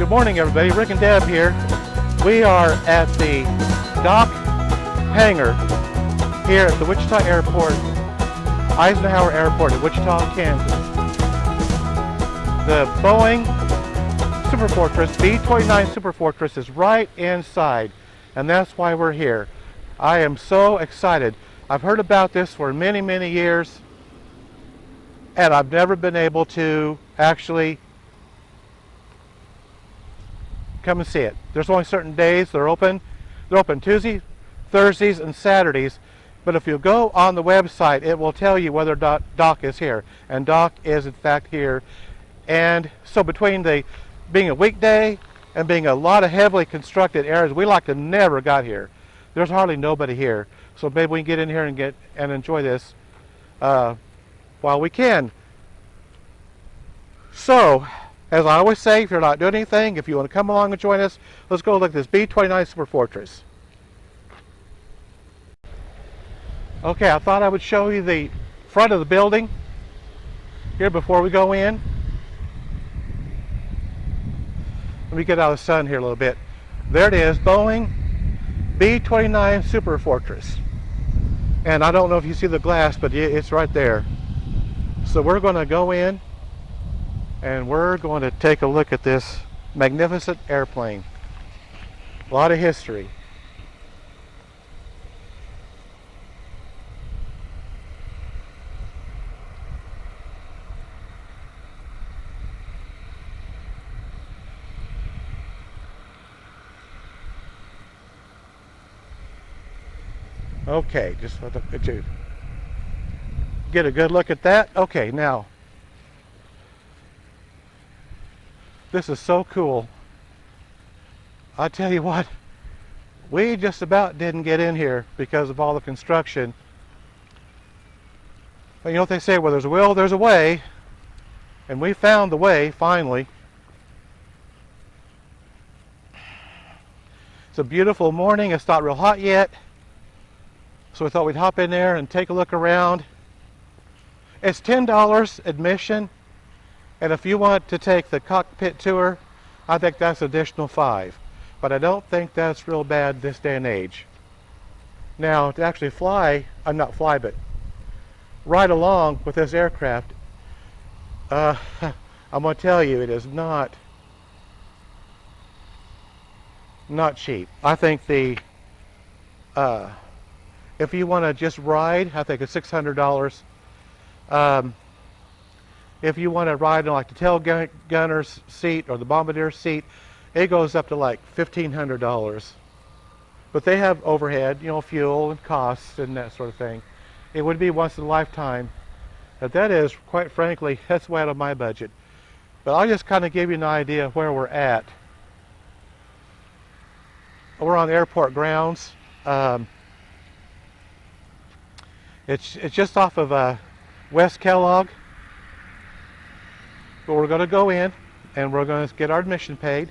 Good morning, everybody. Rick and Deb here. We are at the dock hangar here at the Wichita Airport, Eisenhower Airport in Wichita, Kansas. The Boeing Superfortress, B29 Superfortress, is right inside, and that's why we're here. I am so excited. I've heard about this for many, many years, and I've never been able to actually come and see it. There's only certain days they're open. They're open Tuesday, Thursdays, and Saturdays. But if you go on the website, it will tell you whether dock is here. And dock is in fact here. And so between the being a weekday and being a lot of heavily constructed areas, we like to never got here. There's hardly nobody here. So maybe we can get in here and enjoy this while we can. So, as I always say, if you're not doing anything, if you want to come along and join us, let's go look at this B29 Superfortress. Okay, I thought I would show you the front of the building here before we go in. Let me get out of the sun here a little bit. There it is, Boeing B29 Superfortress. And I don't know if you see the glass, but it's right there. So we're going to go in and we're going to take a look at this magnificent airplane. A lot of history. Okay, just let you get a good look at that. Okay, now this is so cool. I tell you what, we just about didn't get in here because of all the construction. But you know what they say, where there's a will, there's a way. And we found the way, finally. It's a beautiful morning. It's not real hot yet. So we thought we'd hop in there and take a look around. It's $10 admission. And if you want to take the cockpit tour, I think that's additional $5. But I don't think that's real bad this day and age. Now, to actually fly, but ride along with this aircraft, I'm going to tell you, it is not cheap. I think the, if you want to just ride, I think it's $600. If you want to ride in like the tail gunner's seat or the bombardier seat, it goes up to like $1,500. But they have overhead, you know, fuel and costs and that sort of thing. It would be once in a lifetime. But that is, quite frankly, that's way out of my budget. But I'll just kind of give you an idea of where we're at. We're on airport grounds. It's just off of West Kellogg. But we're going to go in and we're going to get our admission paid,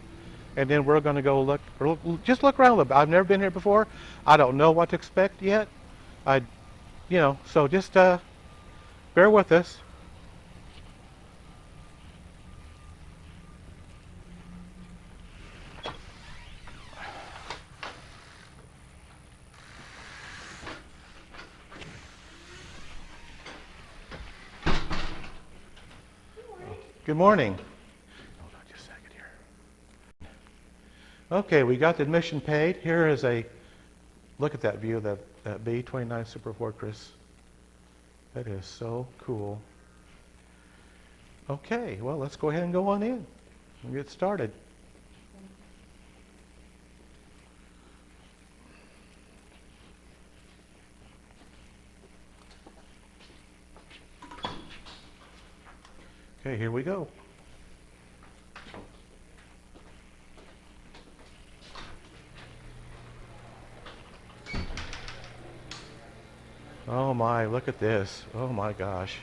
and then we're going to go look around a little bit. I've never been here before. I don't know what to expect yet. So just bear with us. Good morning. Hold on just a second here. Okay, we got the admission paid. Here is a look at that view of that B29 Superfortress. That is so cool. Okay, well, let's go ahead and go on in and get started. Okay, here we go. Oh my, look at this. Oh my gosh.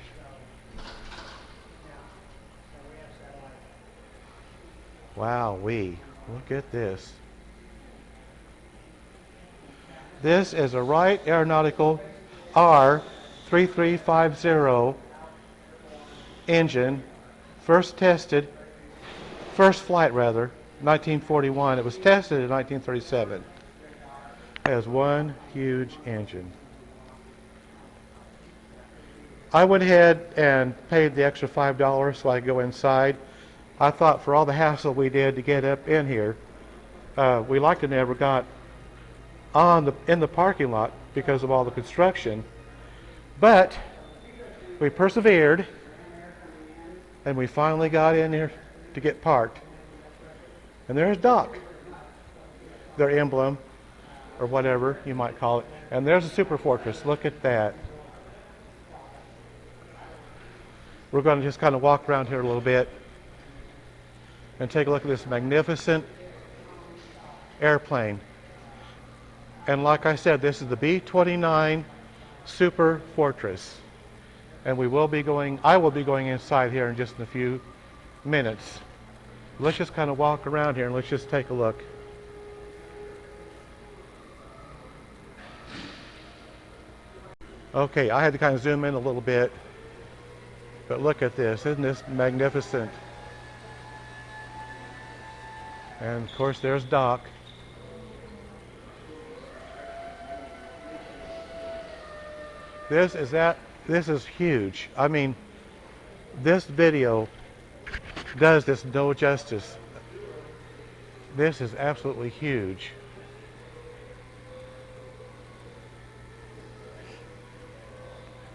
Wowee, look at this. This is a Wright Aeronautical R3350 engine, first flight rather, 1941. It was tested in 1937. It has one huge engine. I went ahead and paid the extra $5 so I could go inside. I thought for all the hassle we did to get up in here, we likely to never got in the parking lot because of all the construction. But we persevered, and we finally got in here to get parked. And there's Doc, their emblem, or whatever you might call it. And there's a Superfortress. Look at that. We're going to just kind of walk around here a little bit and take a look at this magnificent airplane. And like I said, this is the B29 Superfortress. And I will be going inside here in just a few minutes. Let's just kind of walk around here and let's just take a look. Okay, I had to kind of zoom in a little bit. But look at this, isn't this magnificent? And of course there's Doc. This is huge. I mean, this video does this no justice. This is absolutely huge.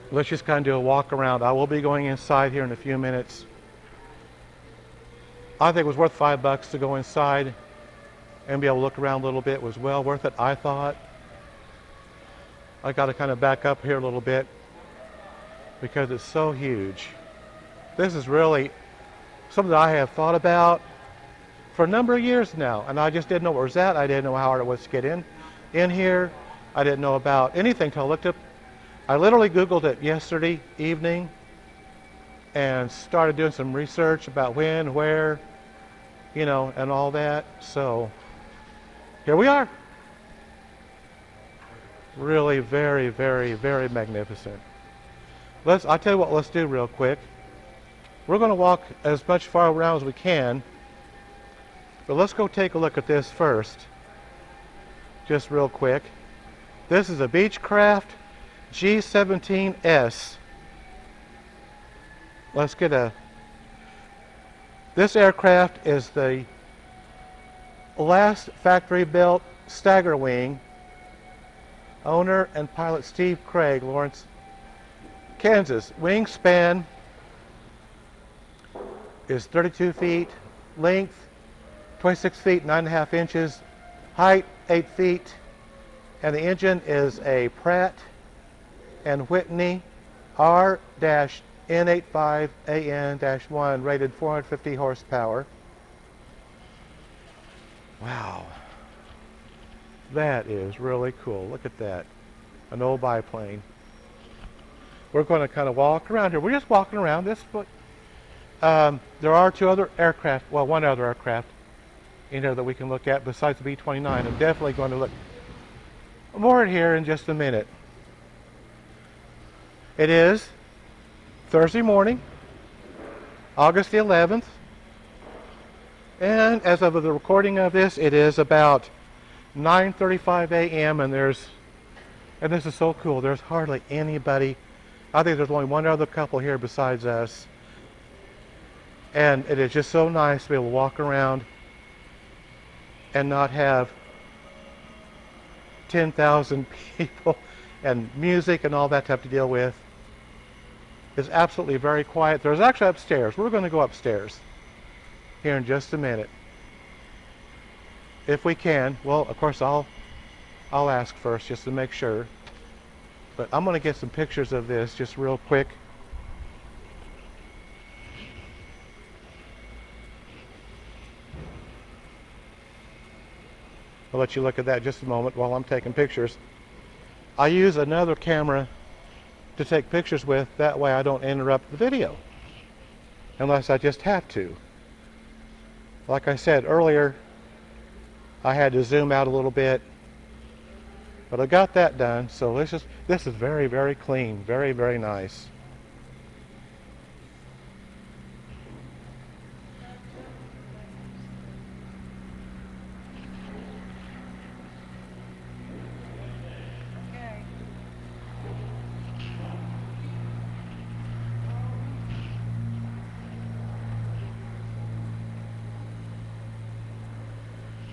Let's just kind of do a walk around. I will be going inside here in a few minutes. I think it was worth $5 to go inside and be able to look around a little bit. It was well worth it, I thought. I got to kind of back up here a little bit because it's so huge. This is really something that I have thought about for a number of years now, and I just didn't know where it was at. I didn't know how hard it was to get in here. I didn't know about anything until I looked up. I literally Googled it yesterday evening and started doing some research about when, where, and all that. So here we are. Really very, very, very magnificent. I'll tell you what, let's do real quick. We're going to walk as much far around as we can, but let's go take a look at this first. Just real quick. This is a Beechcraft G17S. This aircraft is the last factory built stagger wing. Owner and pilot Steve Craig, Lawrence, Kansas. Wingspan is 32 feet, length 26 feet 9.5 inches, height 8 feet, and the engine is a Pratt and Whitney R-N85AN-1 rated 450 horsepower. Wow. That is really cool. Look at that. An old biplane. We're going to kind of walk around here. We're just walking around this. There are two other aircraft, well, one other aircraft in here that we can look at besides the B-29. I'm definitely going to look more at here in just a minute. It is Thursday morning, August the 11th. And as of the recording of this, it is about 9:35 a.m. and this is so cool. There's hardly anybody. I think there's only one other couple here besides us. And it is just so nice to be able to walk around and not have 10,000 people and music and all that to have to deal with. It's absolutely very quiet. There's actually upstairs. We're going to go upstairs here in just a minute. If we can. Well, of course, I'll ask first just to make sure. But I'm going to get some pictures of this just real quick. I'll let you look at that just a moment while I'm taking pictures. I use another camera to take pictures with. That way I don't interrupt the video. Unless I just have to. Like I said earlier, I had to zoom out a little bit. But I got that done. So this is very, very clean. Very, very nice.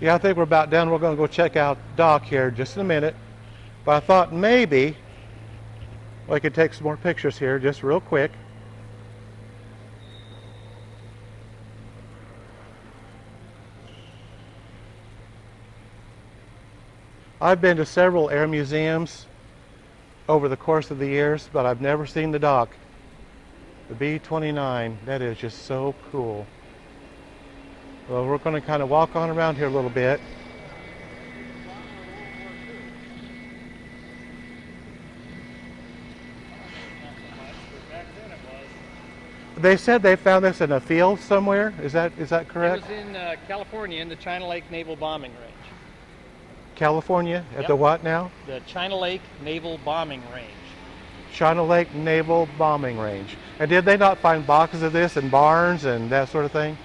Yeah, I think we're about done. We're going to go check out dock here just in a minute. But I thought maybe we could take some more pictures here just real quick. I've been to several air museums over the course of the years, but I've never seen the dock. The B29, that is just so cool. Well, we're going to kind of walk on around here a little bit. They said they found this in a field somewhere. Is that correct? It was in California in the China Lake Naval Bombing Range. California at Yep. the what now? The China Lake Naval Bombing Range. China Lake Naval Bombing Range. And did they not find boxes of this in barns and that sort of thing?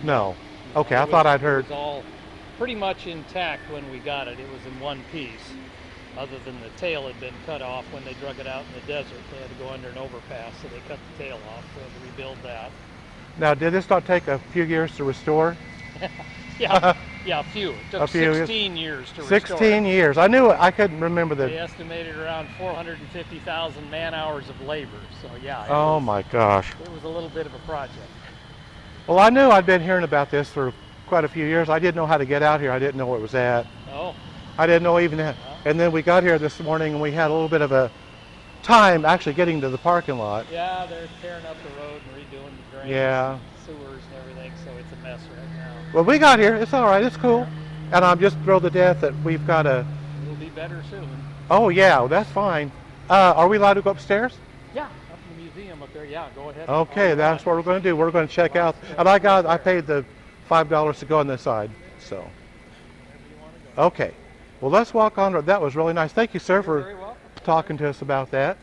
No. Okay, I thought I'd heard. It was all pretty much intact when we got it. It was in one piece, other than the tail had been cut off when they drug it out in the desert. They had to go under an overpass, so they cut the tail off. So they had to rebuild that. Now, did this not take a few years to restore? Yeah, a few. It took A few 16 years to restore 16 it. years. I knew it. I couldn't remember They the. estimated around 450,000 man-hours of labor. So yeah. Oh my gosh. It was a little bit of a project. Well, I knew I'd been hearing about this for quite a few years. I didn't know how to get out here. I didn't know where it was at. Oh. I didn't know even that. And then we got here this morning and we had a little bit of a time actually getting to the parking lot. Yeah, they're tearing up the road and redoing the drains, Yeah. sewers and everything, so it's a mess right now. Well, we got here. It's all right. It's cool. And I'm just thrilled to death that we've got a. It'll be better soon. Oh yeah, that's fine. Are we allowed to go upstairs? Yeah, up in the museum up there. Yeah, go ahead. Okay, that's what we're going to do. We're going to check out. And I paid the $5 to go on this side. So. Okay. Well, let's walk on. That was really nice. Thank you, sir, for talking to us about that.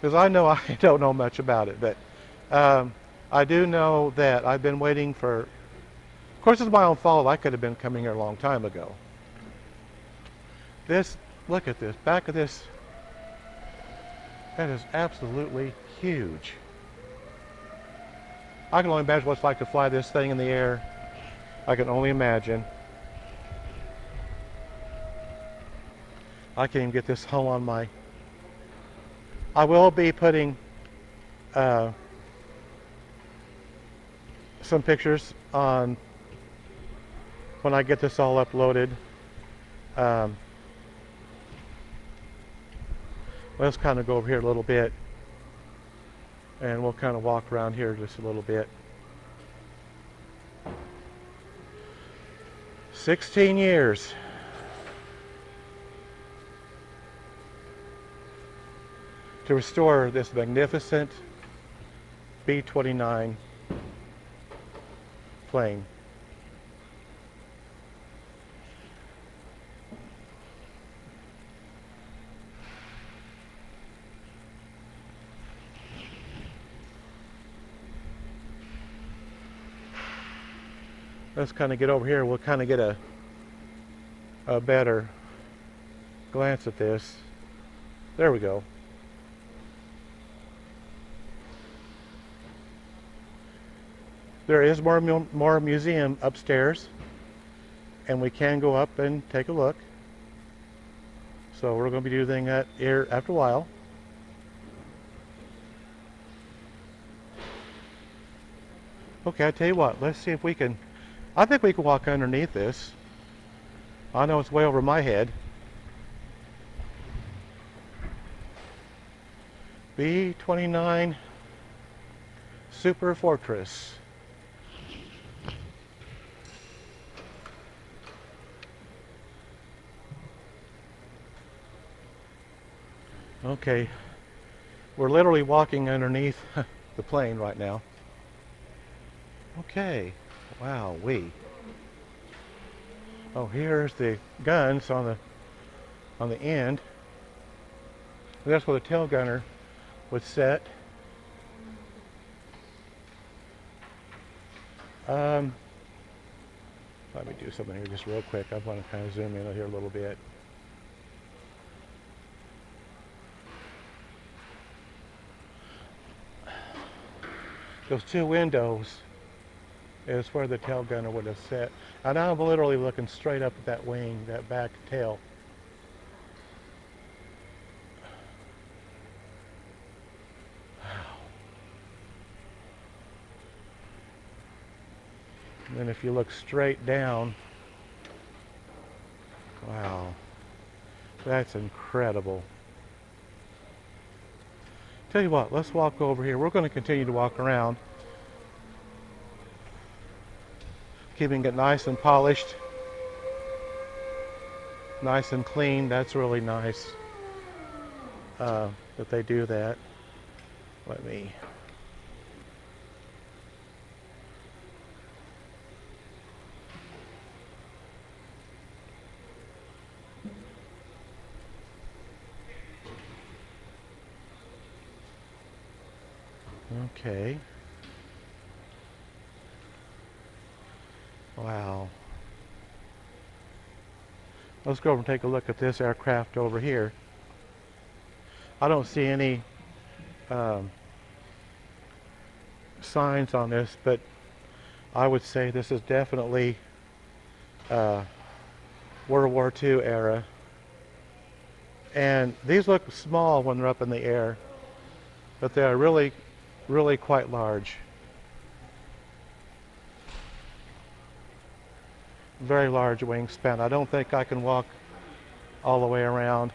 Because I know I don't know much about it, but I do know that I've been waiting for. Of course, it's my own fault. I could have been coming here a long time ago. Look at this, back of this. That is absolutely huge. I can only imagine what it's like to fly this thing in the air. I can only imagine. I can't even get this home on my. I will be putting some pictures on when I get this all uploaded. Let's kind of go over here a little bit and we'll kind of walk around here just a little bit. 16 years. To restore this magnificent B29 plane. Let's kind of get over here. We'll kind of get a better glance at this. There we go. There is more museum upstairs, and we can go up and take a look. So we're going to be doing that here after a while. Okay, I tell you what, let's see if we can. I think we can walk underneath this. I know it's way over my head. B29 Superfortress. Okay, we're literally walking underneath the plane right now. Okay, wow, oh, here's the guns on the end. That's where the tail gunner was set. Let me do something here just real quick. I want to kind of zoom in here a little bit. Those two windows is where the tail gunner would have sat. And I'm literally looking straight up at that wing, that back tail. And then if you look straight down, wow, that's incredible. Tell you what, let's walk over here. We're going to continue to walk around, keeping it nice and polished, nice and clean. That's really nice that they do that. Let me. Okay. Wow. Let's go over and take a look at this aircraft over here. I don't see any signs on this, but I would say this is definitely World War II era. And these look small when they're up in the air, but they are really, really quite large. Very large wingspan. I don't think I can walk all the way around,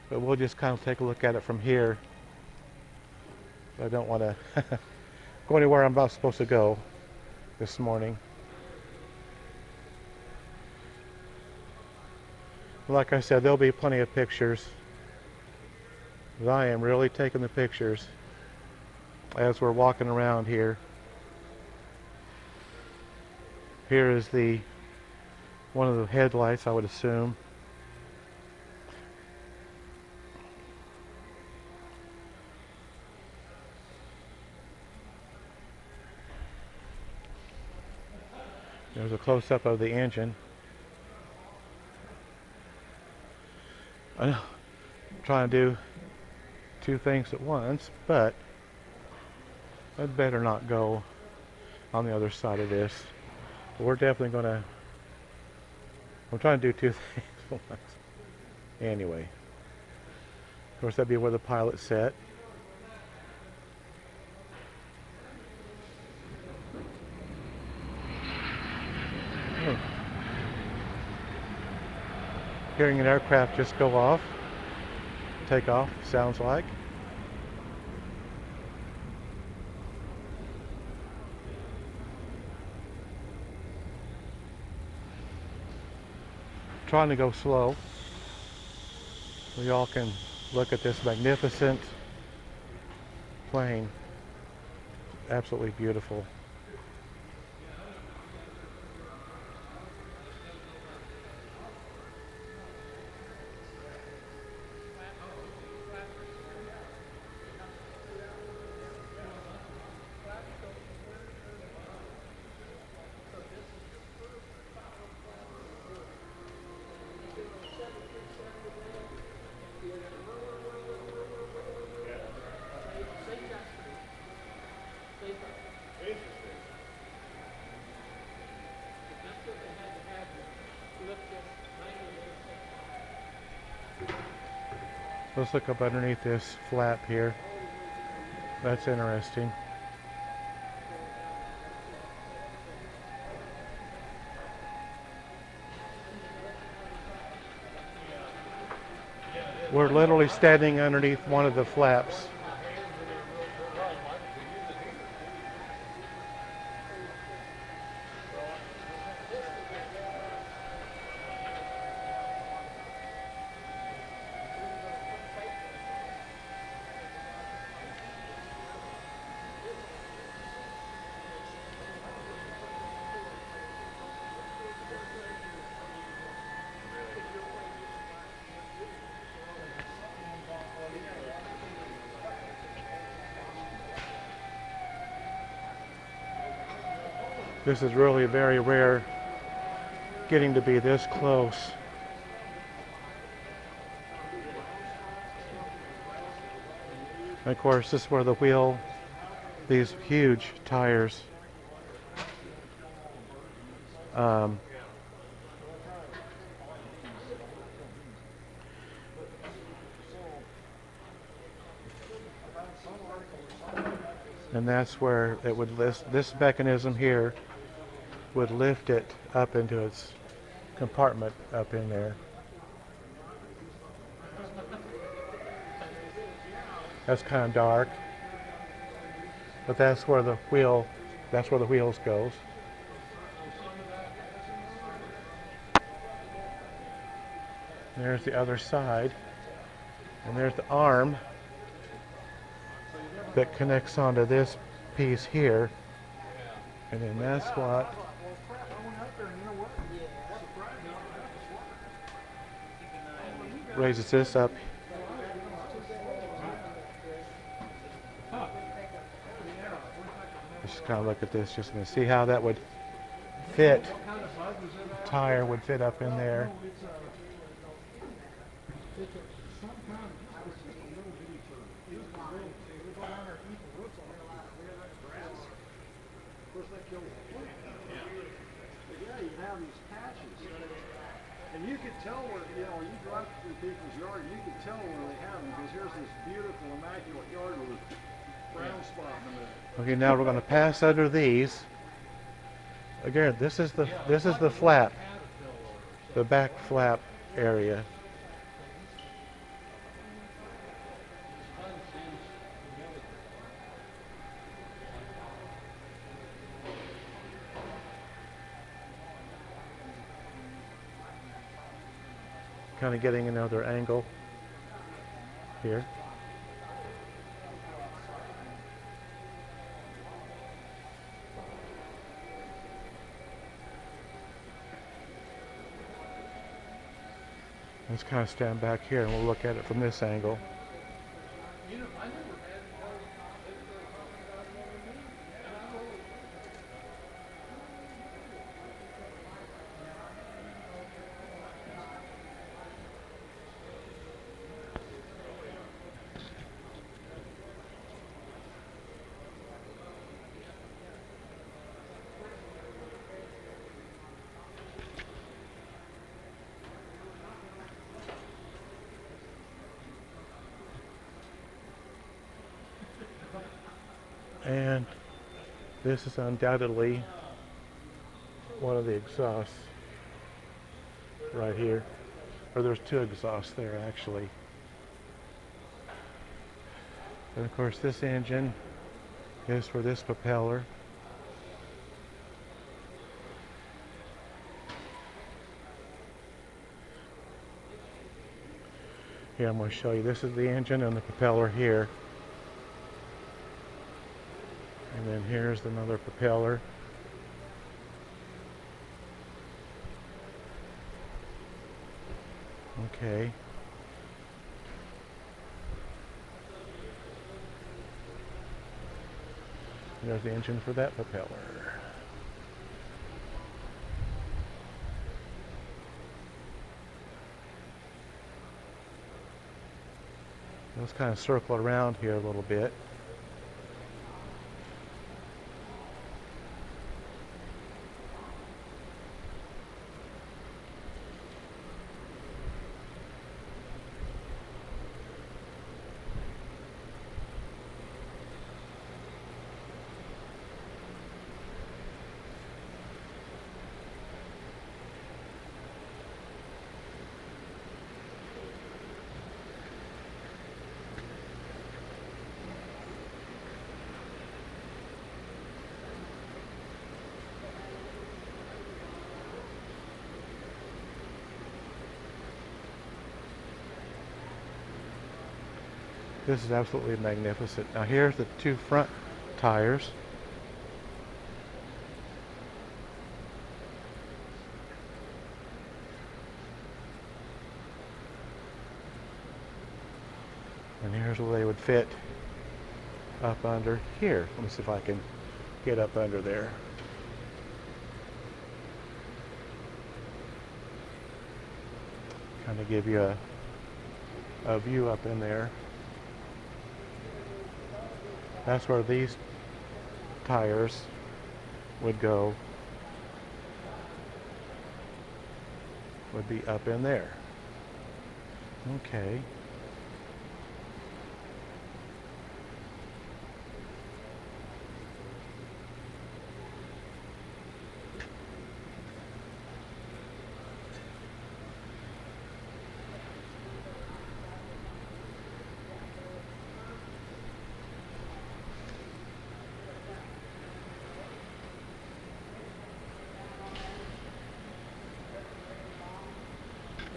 but we'll just kind of take a look at it from here. I don't want to go anywhere I'm not supposed to go this morning. Like I said, there'll be plenty of pictures. But I am really taking the pictures as we're walking around here. Here is the one of the headlights, I would assume. There's a close-up of the engine. I know I'm trying to do two things at once, but I'd better not go on the other side of this. But we're definitely going to, I'm trying to do two things at once. Anyway, of course that'd be where the pilot sat. Hearing an aircraft just go off, take off, sounds like. Trying to go slow so y'all can look at this magnificent plane. Absolutely beautiful. Let's look up underneath this flap here. That's interesting. We're literally standing underneath one of the flaps. This is really very rare, getting to be this close. And of course, this is where the wheel, these huge tires Um, and that's where it would lift, this mechanism here would lift it up into its compartment up in there. That's kind of dark, but that's where the wheels goes. There's the other side, and there's the arm that connects onto this piece here, and then that's what raises this up. Let's just kind of look at this just to see how that would fit. The tire would fit up in there. And you could tell where, you drive through people's yard, you could tell where they have them, because here's this beautiful, immaculate yard with a brown spot in the middle. Okay, now we're going to pass under these. Again, this is the flap, the back flap area. Kind of getting another angle here. Let's kind of stand back here and we'll look at it from this angle. And this is undoubtedly one of the exhausts right here. Or there's two exhausts there actually. And of course this engine is for this propeller. Here I'm going to show you. This is the engine and the propeller here. And then here's another propeller. Okay. And there's the engine for that propeller. Let's kind of circle around here a little bit. This is absolutely magnificent. Now here's the two front tires. And here's where they would fit up under here. Let me see if I can get up under there. Kind of give you a view up in there. That's where these tires would go. would be up in there. Okay.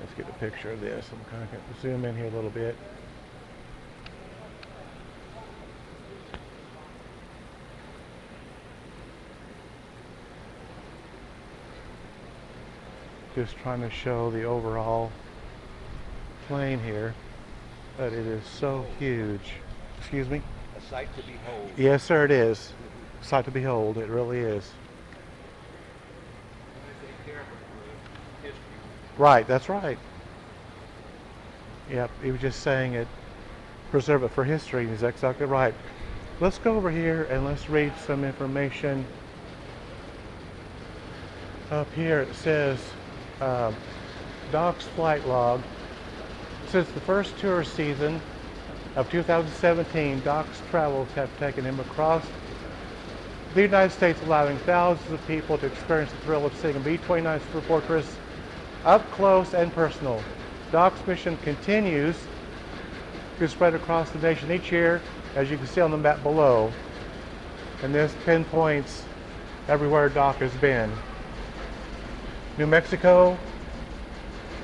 Let's get a picture of this. I'm kind of going to zoom in here a little bit. Just trying to show the overall plane here, but it is so huge. Excuse me? A sight to behold. Yes, sir, it is. Sight to behold, it really is. Right, that's right. Yep, he was just saying it, preserve it for history. He's exactly right. Let's go over here and let's read some information. Up here it says, Doc's flight log. Since the first tour season of 2017, Doc's travels have taken him across the United States, allowing thousands of people to experience the thrill of seeing a B29 Superfortress up close and personal. Doc's mission continues to spread across the nation each year, as you can see on the map below. And this pinpoints everywhere Doc has been. New Mexico,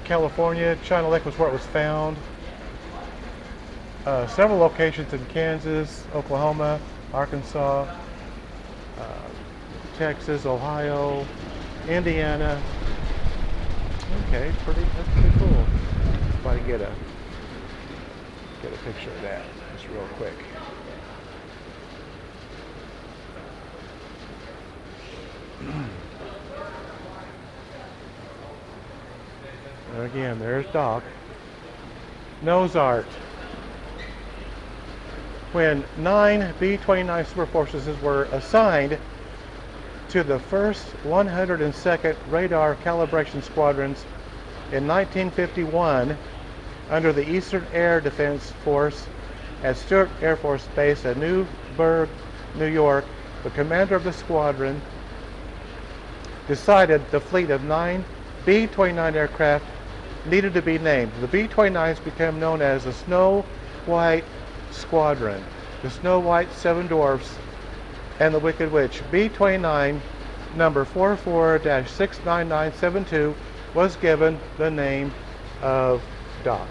California, China Lake was where it was found. Several locations in Kansas, Oklahoma, Arkansas, Texas, Ohio, Indiana. Okay, that's pretty cool. If I can get a picture of that just real quick. And again, there's Doc. Nose art. When 9 B29 Superfortresses were assigned to the 1st 102nd Radar Calibration Squadrons in 1951 under the Eastern Air Defense Force at Stewart Air Force Base at Newburgh, New York, the commander of the squadron decided the fleet of 9 B-29 aircraft needed to be named. The B-29s became known as the Snow White Squadron, the Snow White Seven Dwarfs, and the Wicked Witch. B-29 number 44-69972 was given the name of Doc.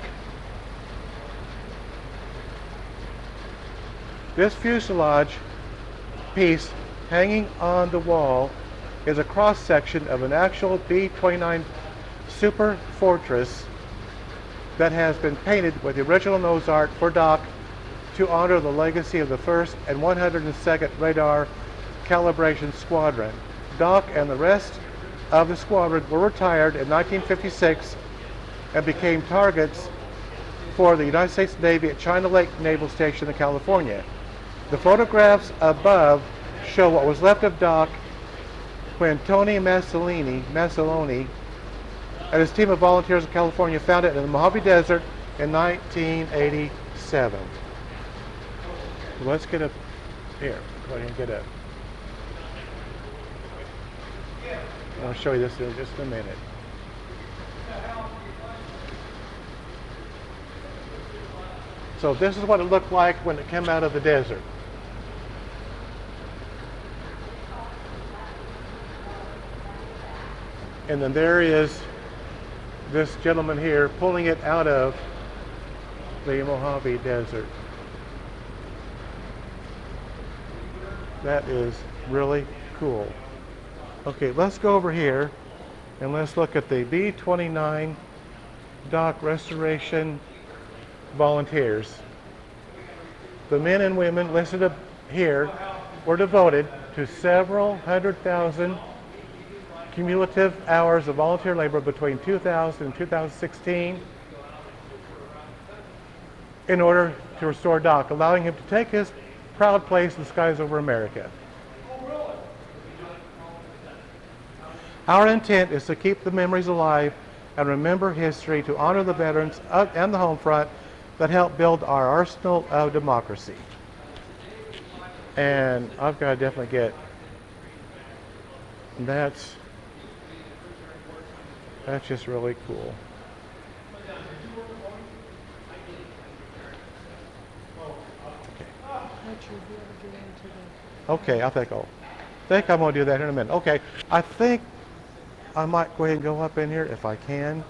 This fuselage piece hanging on the wall is a cross-section of an actual B-29 Superfortress that has been painted with the original nose art for Doc to honor the legacy of the 1st and 102nd Radar Calibration Squadron. Doc and the rest of the squadron were retired in 1956 and became targets for the United States Navy at China Lake Naval Station in California. The photographs above show what was left of Doc when Tony Masolini and his team of volunteers in California found it in the Mojave Desert in 1987. Let's get a, here, go ahead and get a, I'll show you this in just a minute. So this is what it looked like when it came out of the desert. And then there is this gentleman here pulling it out of the Mojave Desert. That is really cool. Okay, let's go over here and let's look at the B-29 Doc Restoration volunteers. The men and women listed up here were devoted to several 100,000 cumulative hours of volunteer labor between 2000 and 2016 in order to restore Doc, allowing him to take his proud place in the skies over America. Our intent is to keep the memories alive and remember history to honor the veterans and the home front that helped build our arsenal of democracy. And I've got to definitely get that's just really cool. Okay, I think I'm going to do that in a minute. Okay, I think I might go ahead and go up in here if I can,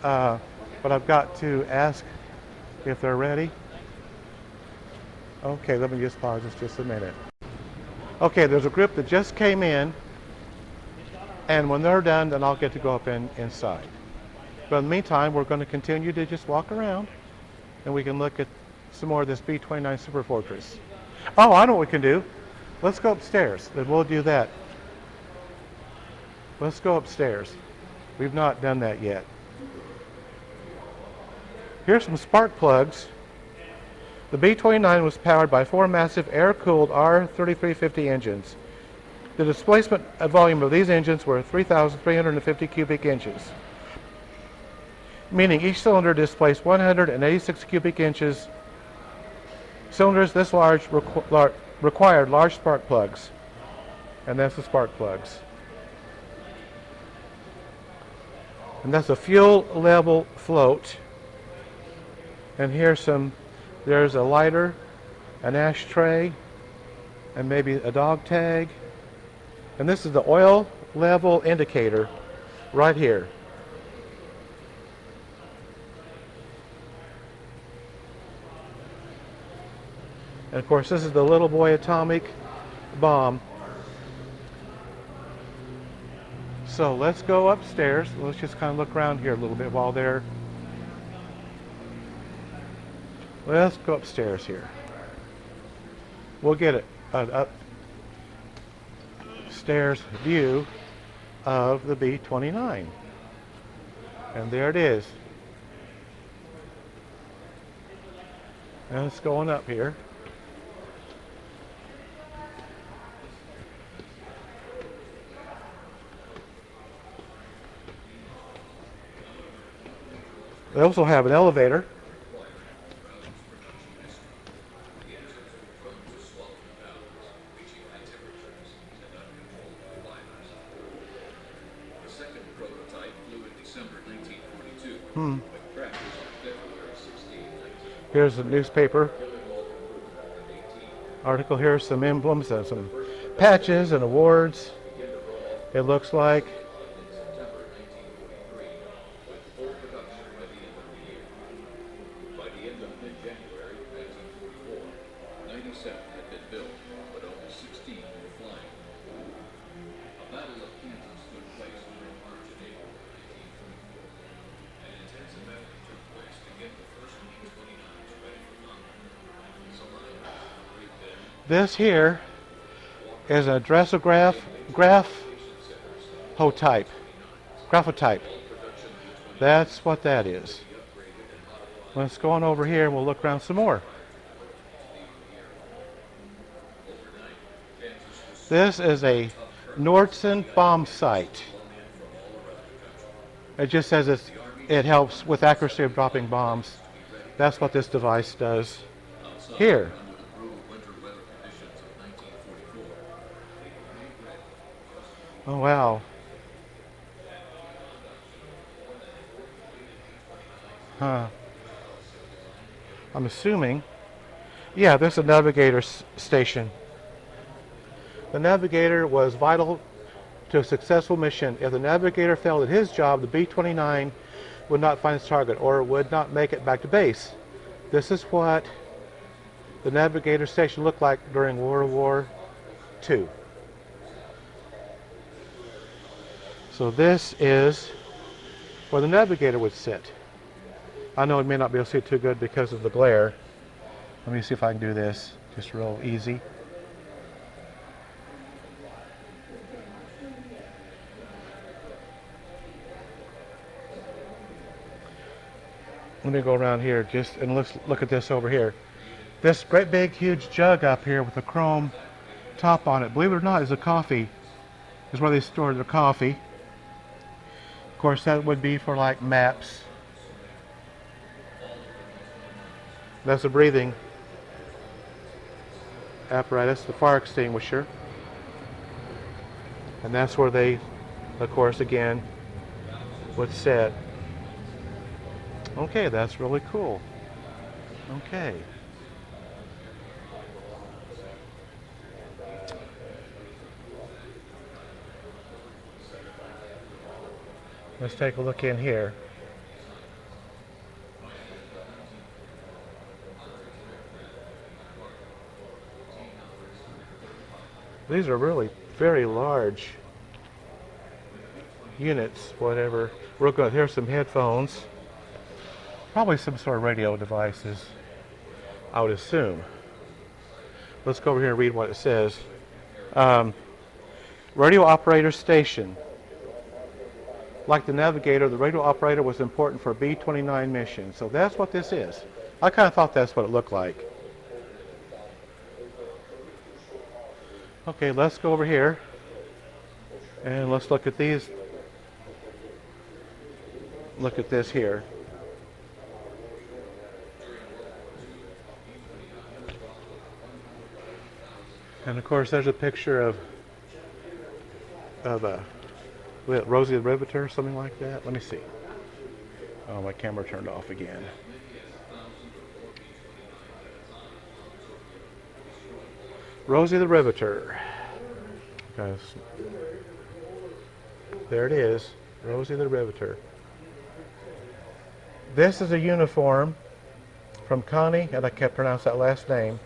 but I've got to ask if they're ready. Okay, let me just pause this just a minute. Okay, there's a group that just came in, and when they're done, then I'll get to go up inside. But in the meantime, we're going to continue to just walk around, and we can look at some more of this B29 Superfortress. Oh, I know what we can do. Let's go upstairs, and we'll do that. Let's go upstairs. We've not done that yet. Here's some spark plugs. The B29 was powered by 4 massive air-cooled R3350 engines. The displacement volume of these engines were 3,350 cubic inches, meaning each cylinder displaced 186 cubic inches. Cylinders this large required large spark plugs, and that's the spark plugs. And that's a fuel level float. And there's a lighter, an ashtray, and maybe a dog tag. And this is the oil level indicator right here. And of course, this is the little boy atomic bomb. So let's go upstairs. Let's just kind of look around here a little bit while they're. Let's go upstairs here. We'll get an upstairs view of the B29. And there it is. And it's going up here. They also have an elevator. Here's a newspaper article here, some emblems and some patches and awards, it looks like. This here is a graphotype. That's what that is. Let's go on over here and we'll look around some more. This is a Nordson bomb sight. It just says it helps with accuracy of dropping bombs. That's what this device does here. Oh, wow. Huh. I'm assuming, yeah, this is a navigator station. The navigator was vital to a successful mission. If the navigator failed at his job, the B-29 would not find its target or would not make it back to base. This is what the navigator station looked like during World War II. So this is where the navigator would sit. I know it may not be able to see it too good because of the glare. Let me see if I can do this just real easy. Let me go around here and let's look at this over here. This great big huge jug up here with a chrome top on it, believe it or not, is a coffee. Is where they store their coffee. Of course, that would be for like maps. That's a breathing apparatus, the fire extinguisher. And that's where they, of course, again, would set. Okay, that's really cool. Okay. Let's take a look in here. These are really very large units, whatever. We're going to hear some headphones. Probably some sort of radio devices, I would assume. Let's go over here and read what it says. Radio operator station. Like the navigator, the radio operator was important for B29 mission. So that's what this is. I kind of thought that's what it looked like. Okay, let's go over here and let's look at these. Look at this here. And of course, there's a picture of Rosie the Riveter, something like that. Let me see. Oh, my camera turned off again. Rosie the Riveter. Guys, there it is. Rosie the Riveter. This is a uniform from Connie, and I can't pronounce that last name,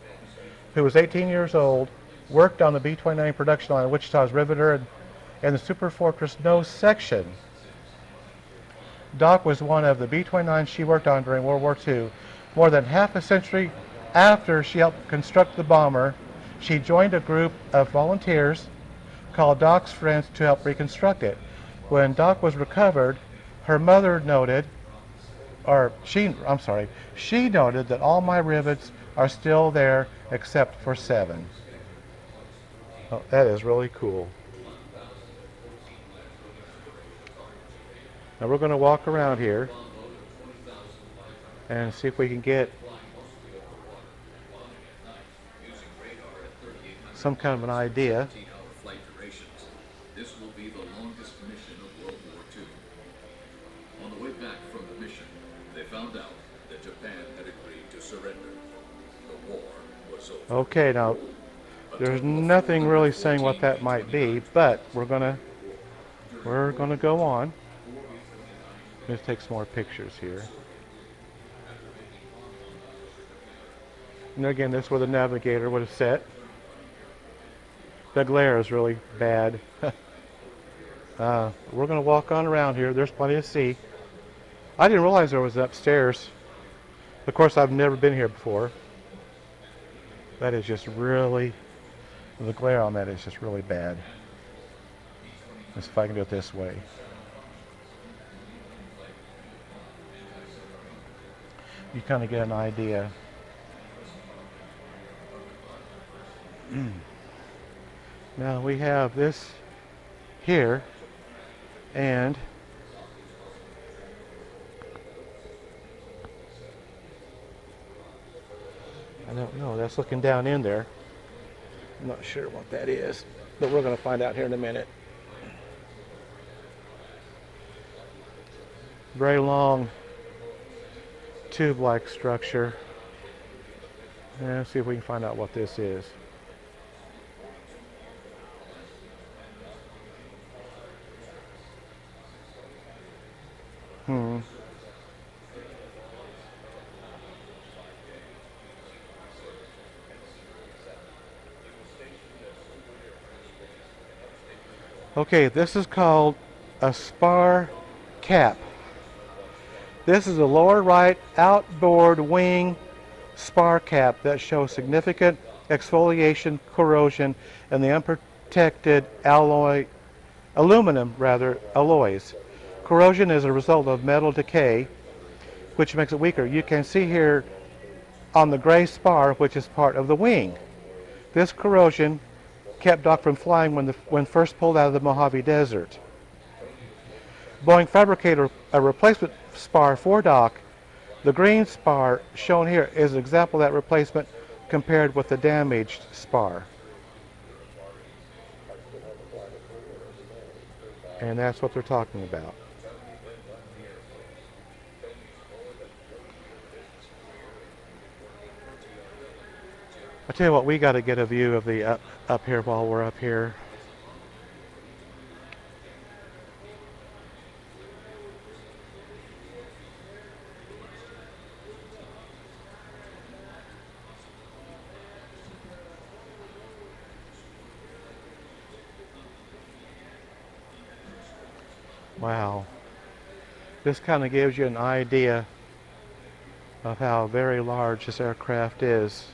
who was 18 years old, worked on the B29 production line at Wichita's Riveter and the Superfortress nose section. Doc was one of the B29s she worked on during World War II. More than half a century after she helped construct the bomber, she joined a group of volunteers called Doc's Friends to help reconstruct it. When Doc was recovered, her mother noted, she noted that all my rivets are still there except for 7. Oh, that is really cool. Now we're going to walk around here and see if we can get some kind of an idea. This will be the longest mission of World War II. On the way back from the mission, they found out that Japan had agreed to surrender. The war was over. Okay, now there's nothing really saying what that might be, but we're gonna go on. Let's take some more pictures here. And again, this is where the navigator would have set. The glare is really bad. We're going to walk on around here. There's plenty to see. I didn't realize there was upstairs. Of course, I've never been here before. That is just really, the glare on that is just really bad. Let's see if I can do it this way. You kind of get an idea. Now we have this here, and I don't know, that's looking down in there. I'm not sure what that is, but we're going to find out here in a minute. Very long tube-like structure. And let's see if we can find out what this is. Okay, this is called a spar cap. This is a lower right outboard wing spar cap that shows significant exfoliation, corrosion, and the unprotected aluminum alloys. Corrosion is a result of metal decay, which makes it weaker. You can see here on the gray spar, which is part of the wing. This corrosion kept Doc from flying when first pulled out of the Mojave Desert. Boeing fabricated a replacement spar for dock. The green spar shown here is an example of that replacement compared with the damaged spar. And that's what they're talking about. I tell you what, we got to get a view of the up here while we're up here. Wow. This kind of gives you an idea of how very large this aircraft is.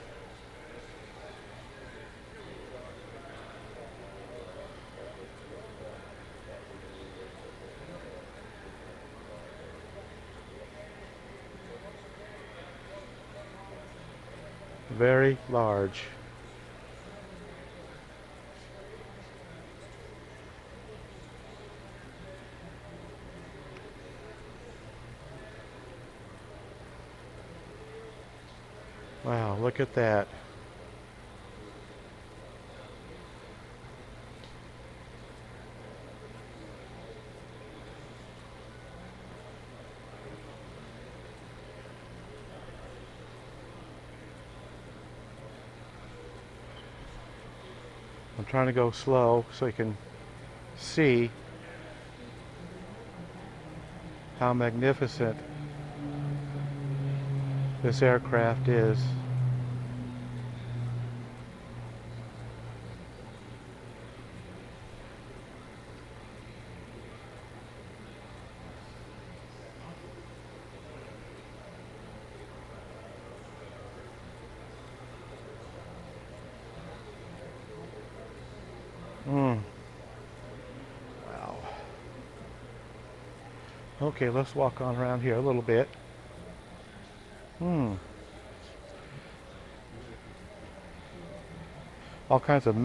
Very large. Wow, look at that. I'm trying to go slow so you can see how magnificent this aircraft is. Wow. Okay, let's walk on around here a little bit. All kinds of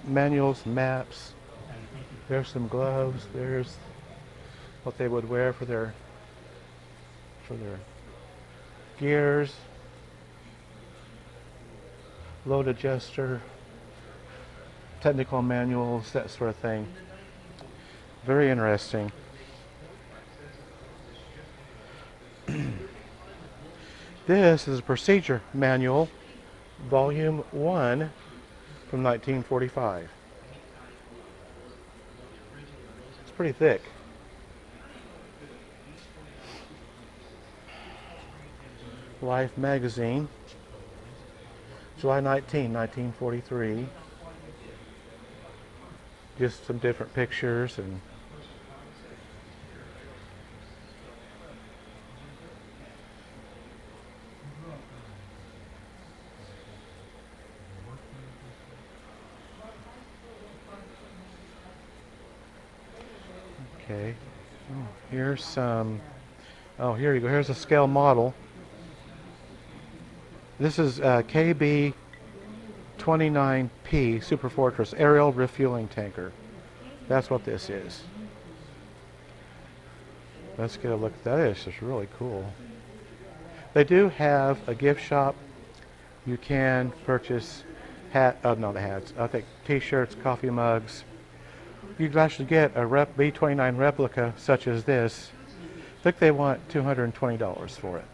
manuals, maps. There's some gloves. There's what they would wear for their gears. Load adjuster, technical manuals, that sort of thing. Very interesting. This is a procedure manual, volume 1 from 1945. It's pretty thick. Life magazine, July 19, 1943. Just some different pictures and okay. Oh, here's some. Oh, here you go. Here's a scale model. This is KB 29P Superfortress aerial refueling tanker. That's what this is. Let's get a look at that. It's just really cool. They do have a gift shop. You can purchase not hats. I think t-shirts, coffee mugs. You can actually get a B29 replica such as this. I think they want $220 for it.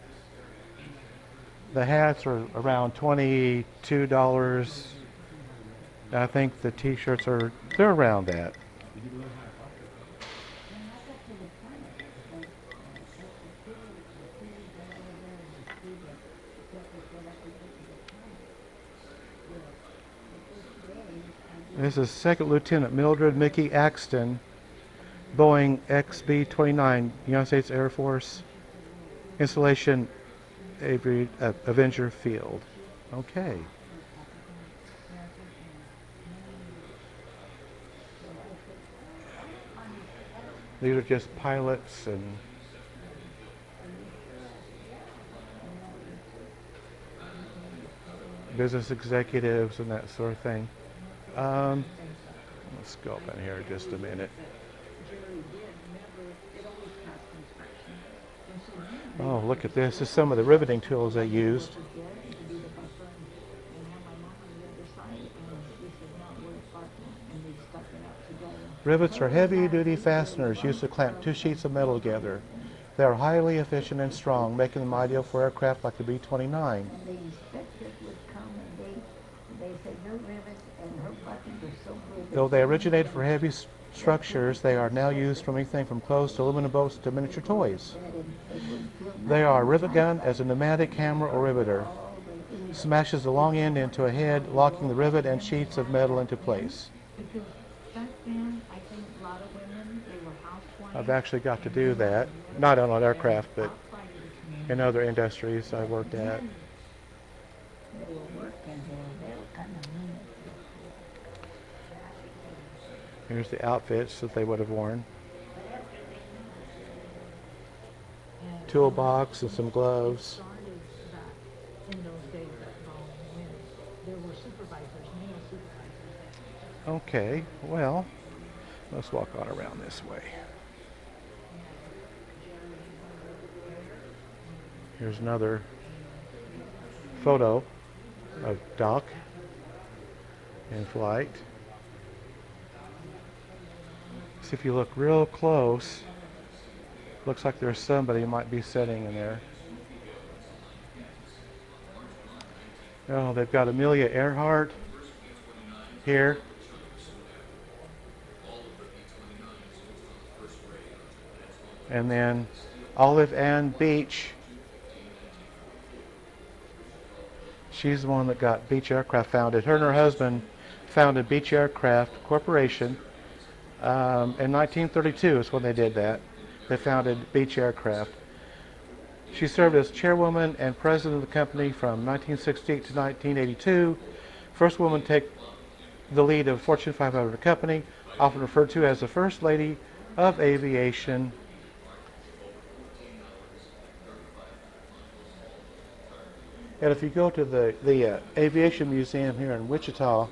The hats are around $22. I think the t-shirts they're around that. This is Second Lieutenant Mildred Mickey Axton, Boeing XB-29, United States Air Force, installation Avenger Field. Okay. These are just pilots and business executives and that sort of thing. Let's go up in here just a minute. Oh, look at this. This is some of the riveting tools they used. Rivets are heavy-duty fasteners used to clamp two sheets of metal together. They are highly efficient and strong, making them ideal for aircraft like the B29. And the inspectors would come and they said her rivets and her buttons are so good. Though they originated for heavy structures, they are now used from anything from clothes to aluminum boats to miniature toys. They are a rivet gun as a pneumatic hammer or riveter. Smashes the long end into a head, locking the rivet and sheets of metal into place. Because back then, I think a lot of women, they were housewives. I've actually got to do that, not on an aircraft, but in other industries I worked at. They were working there, they were kind of mean. Here's the outfits that they would have worn. Toolbox and some gloves. Started back in those days when there were supervisors, male supervisors. Okay, well, let's walk on around this way. Here's another photo of Doc in flight. See, if you look real close, looks like there's somebody who might be sitting in there. Oh, they've got Amelia Earhart here. And then Olive Ann Beach. She's the one that got Beach Aircraft founded. Her and her husband founded Beach Aircraft Corporation. In 1932 is when they did that. They founded Beach Aircraft. She served as chairwoman and president of the company from 1968 to 1982. First woman to take the lead of Fortune 500 company, often referred to as the First Lady of Aviation. And if you go to the Aviation Museum here in Wichita,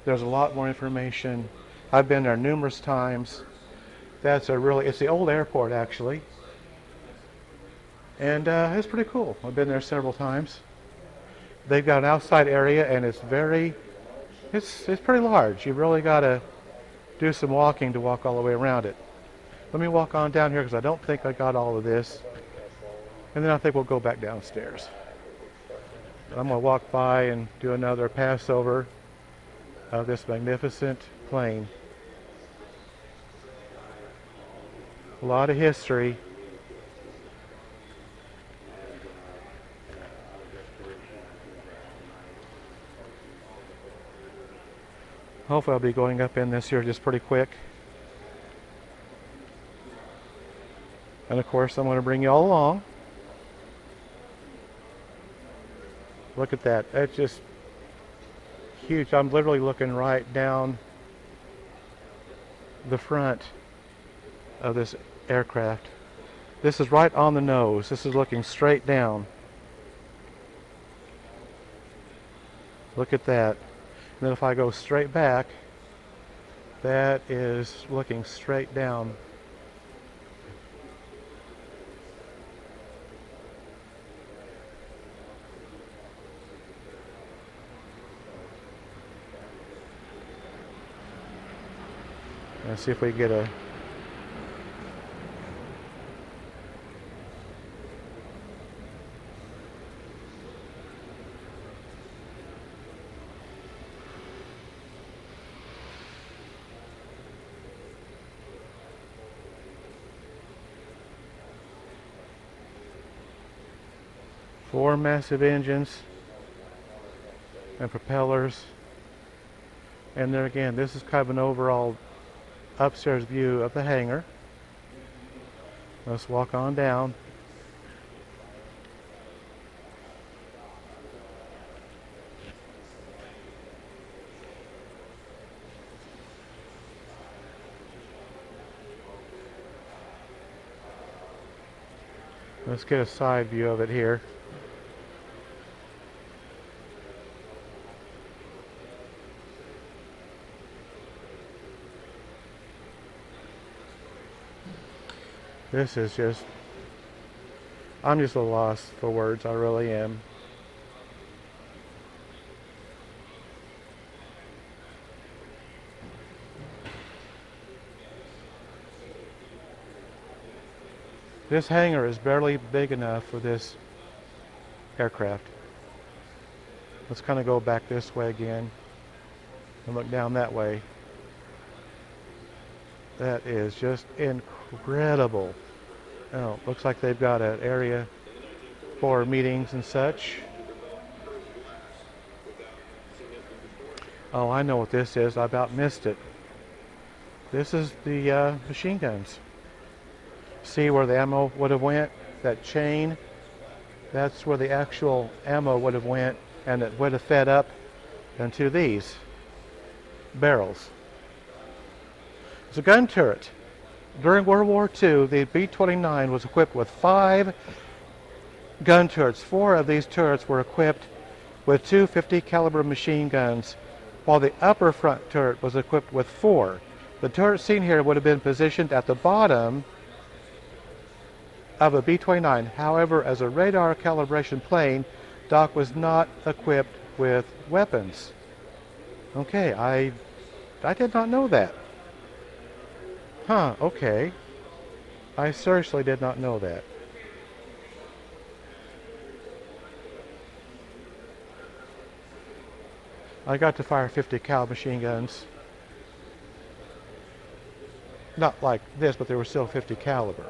there's a lot more information. I've been there numerous times. It's the old airport actually. And it's pretty cool. I've been there several times. They've got an outside area and it's pretty large. You really got to do some walking to walk all the way around it. Let me walk on down here because I don't think I got all of this. And then I think we'll go back downstairs. I'm going to walk by and do another passover of this magnificent plane. A lot of history. Hopefully I'll be going up in this here just pretty quick. And of course I'm going to bring you all along. Look at that. That's just huge. I'm literally looking right down the front of this aircraft. This is right on the nose. This is looking straight down. Look at that. And then if I go straight back, that is looking straight down. Let's see if we get a four massive engines and propellers. And there again, this is kind of an overall upstairs view of the hangar. Let's walk on down. Let's get a side view of it here. This is just, I'm just a loss for words, I really am. This hangar is barely big enough for this aircraft. Let's kind of go back this way again and look down that way. That is just incredible. Oh, looks like they've got an area for meetings and such. Oh, I know what this is. I about missed it. This is the machine guns. See where the ammo would have went? That chain, that's where the actual ammo would have went, and it would have fed up into these barrels. It's a gun turret. During World War II, the B29 was equipped with 5 gun turrets. 4 of these turrets were equipped with 2 50 caliber machine guns, while the upper front turret was equipped with 4. The turret seen here would have been positioned at the bottom of a B-29. However, as a radar calibration plane, Doc was not equipped with weapons. Okay, I did not know that. Huh, okay. I seriously did not know that. I got to fire 50 cal machine guns. Not like this, but they were still 50 caliber.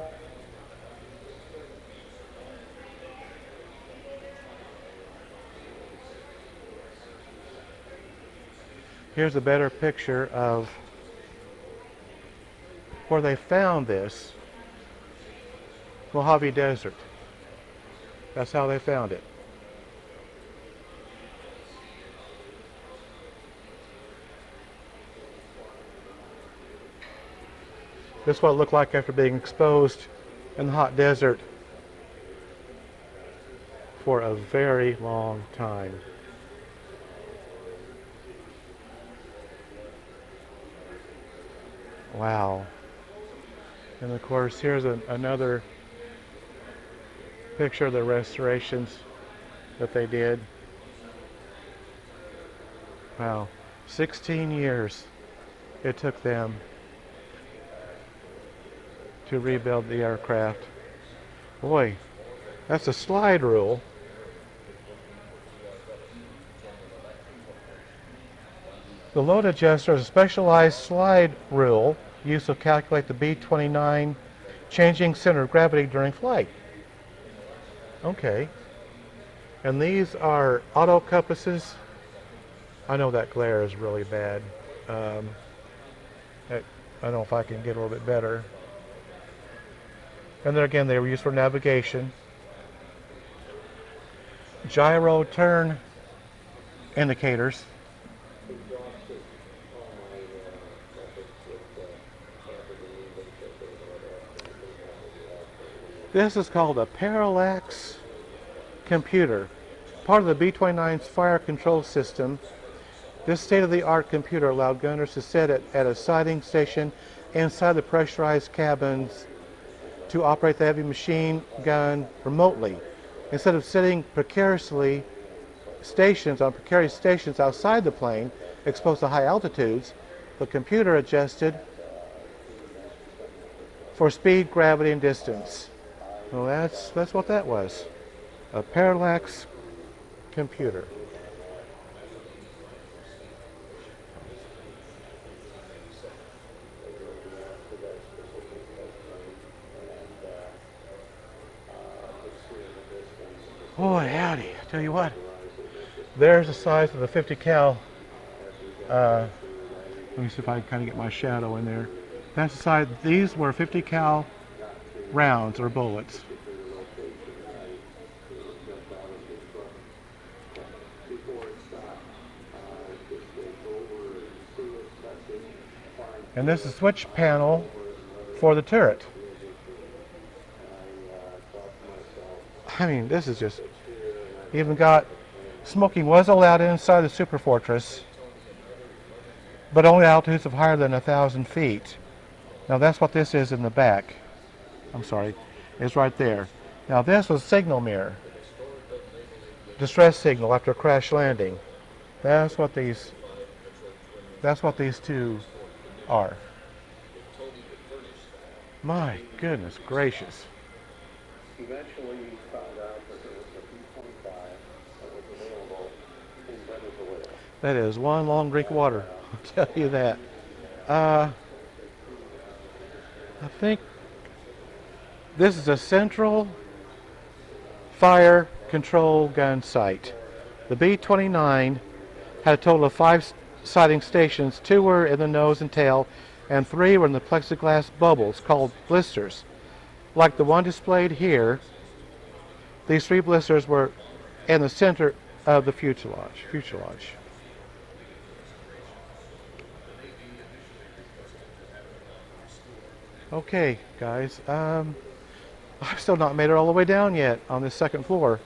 Here's a better picture of where they found this. Mojave Desert. That's how they found it. This is what it looked like after being exposed in the hot desert for a very long time. Wow. And of course, here's another picture of the restorations that they did. Wow. 16 years it took them to rebuild the aircraft. Boy, that's a slide rule. The load adjuster is a specialized slide rule used to calculate the B-29 changing center of gravity during flight. Okay. And these are auto compasses. I know that glare is really bad. I don't know if I can get a little bit better. And then again, they were used for navigation. Gyro turn indicators. This is called a parallax computer, part of the B-29's fire control system. This state-of-the-art computer allowed gunners to sit at a sighting station inside the pressurized cabins to operate the heavy machine gun remotely. Instead of sitting on precarious stations outside the plane, exposed to high altitudes, the computer adjusted for speed, gravity, and distance. Well, that's what that was. A parallax computer. Boy, howdy, I tell you what. There's the size of the 50 cal. Let me see if I can kind of get my shadow in there. That's the size. These were 50 cal rounds or bullets. And this is the switch panel for the turret. I mean, this is just, even got, smoking was allowed inside the Superfortress, but only altitudes of higher than 1,000 feet. Now that's what this is in the back. I'm sorry, is right there. Now this was signal mirror, distress signal after a crash landing. That's what these two are. My goodness gracious. Eventually found out that there was a B-25 that was available in Venezuela. That is one long drink of water, I'll tell you that. I think this is a central fire control gun site. The B29 had a total of 5 sighting stations. 2 were in the nose and tail, and 3 were in the plexiglass bubbles called blisters. Like the one displayed here, these 3 blisters were in the center of the fuselage. Okay, guys, I've still not made it all the way down yet on this second floor.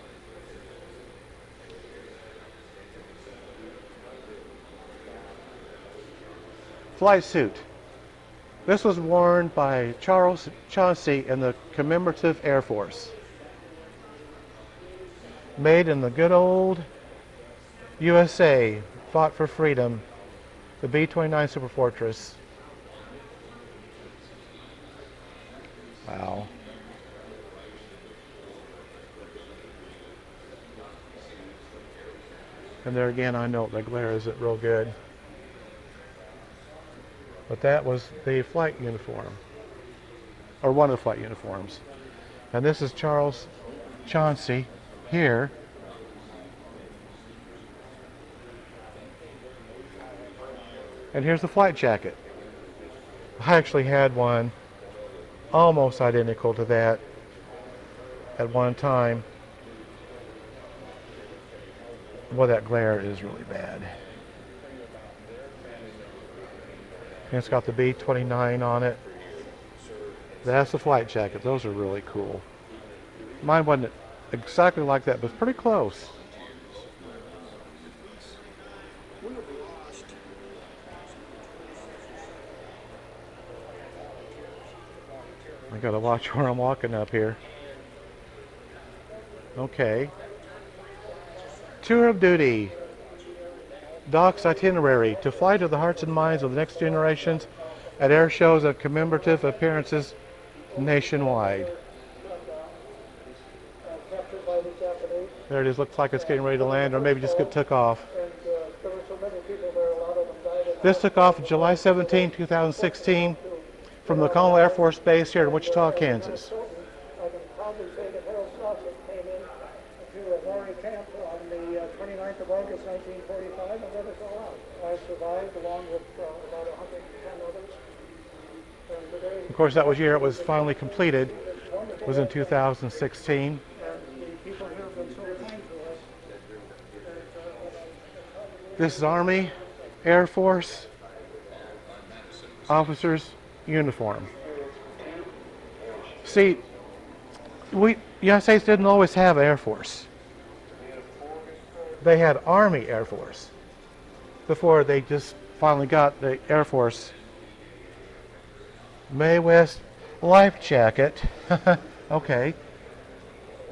Flight suit. This was worn by Charles Chauncey in the Commemorative Air Force. Made in the good old USA, fought for freedom, the B29 Superfortress. Wow. And there again, I know the glare isn't real good. But that was the flight uniform, or one of the flight uniforms. And this is Charles Chauncey here. And here's the flight jacket. I actually had one almost identical to that at one time. Boy, that glare is really bad. And it's got the B29 on it. That's the flight jacket. Those are really cool. Mine wasn't exactly like that, but pretty close. I gotta watch where I'm walking up here. Okay. Tour of duty. Doc's itinerary to fly to the hearts and minds of the next generations at air shows and commemorative appearances nationwide. There it is. Looks like it's getting ready to land, or maybe just took off. This took off July 17, 2016 from the McConnell Air Force Base here in Wichita, Kansas. I can probably say that Harold Snossett came in to a Lorry camp on the 29th of August, 1945, and let us all out. I survived along with about 110 others. And today, Of course, that was the year it was finally completed. It was in 2016. and the people here have been so kind to us. This is Army, Air Force, officers' uniform. See, the United States didn't always have Air Force. They had Army Air Force before they just finally got the Air Force. Mae West life jacket. Okay.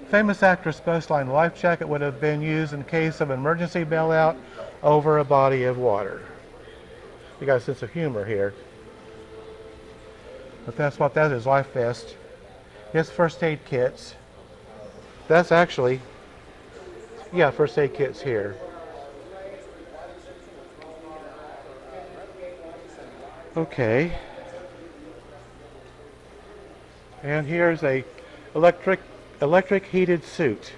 Famous actress boastline, life jacket would have been used in case of emergency bailout over a body of water. You got a sense of humor here. But that's what that is, life vest. Here's first aid kits. That's actually, yeah, first aid kits here. Okay. And here's a electric heated suit.